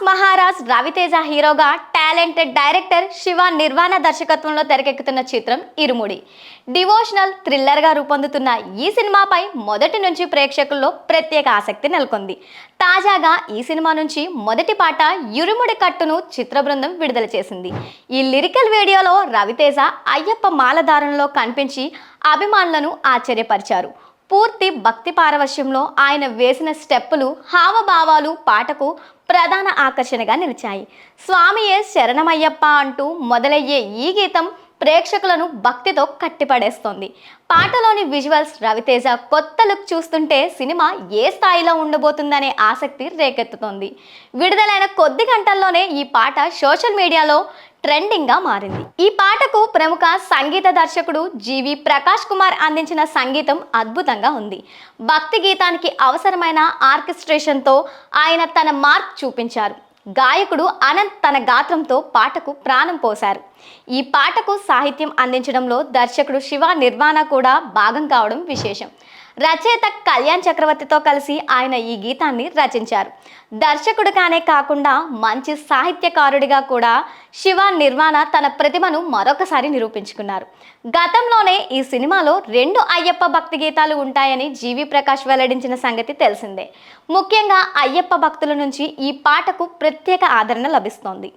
మహారాజ్ రవితేజ హీరోగా talented director Shiva Nirvana దర్శకత్వంలో తెరకెక్కుతున్న చిత్రం ఇరుముడి. డివోషనల్ థ్రిల్లర్గా రూపొందుతున్న ఈ సినిమాపై మొదటి నుంచి ప్రేక్షకుల్లో ప్రత్యేక ఆసక్తి నెలకొంది. తాజాగా ఈ సినిమా నుంచి మొదటి పాట ఇరుముడి కట్టును చిత్ర బృందం విడుదల చేసింది. ఈ లిరికల్ వీడియోలో రవితేజ అయ్యప్ప మాలధారణలో కనిపించి అభిమానులను ఆశ్చర్యపరిచారు. పూర్తి భక్తి పారవశ్యంలో ఆయన వేసిన స్టెప్పులు, హావభావాలు పాటకు ప్రధాన ఆకర్షణగా నిలిచాయి. స్వామియే శరణమయ్యప్ప అంటూ మొదలయ్యే ఈ గీతం ప్రేక్షకులను భక్తితో కట్టిపడేస్తోంది. పాటలోని విజువల్స్, రవితేజ కొత్త లుక్ చూస్తుంటే సినిమా ఏ స్థాయిలో ఉండబోతుందనే ఆసక్తి రేకెత్తుతోంది. విడుదలైన కొద్ది గంటల్లోనే ఈ పాట సోషల్ మీడియాలో ట్రెండింగ్గా మారింది. ఈ పాటకు ప్రముఖ సంగీత దర్శకుడు జీవి ప్రకాష్ కుమార్ అందించిన సంగీతం అద్భుతంగా ఉంది. భక్తి గీతానికి అవసరమైన ఆర్కెస్ట్రేషన్తో ఆయన తన మార్క్ చూపించారు. గాయకుడు అనంత్ తన గాత్రంతో పాటకు ప్రాణం పోశారు. ఈ పాటకు సాహిత్యం అందించడంలో దర్శకుడు శివ నిర్వాణ కూడా భాగం కావడం విశేషం. రచయిత కళ్యాణ్ చక్రవర్తితో కలిసి ఆయన ఈ గీతాన్ని రచించారు. దర్శకుడిగానే కాకుండా మంచి సాహిత్యకారుడిగా కూడా శివ నిర్వాణ తన ప్రతిభను మరొకసారి నిరూపించుకున్నారు. గతంలోనే ఈ సినిమాలో 2 అయ్యప్ప భక్తి గీతాలు ఉంటాయని జీవి ప్రకాష్ వెల్లడించిన సంగతి తెలిసిందే. ముఖ్యంగా అయ్యప్ప భక్తుల నుంచి ఈ పాటకు ప్రత్యేక ఆదరణ లభిస్తోంది.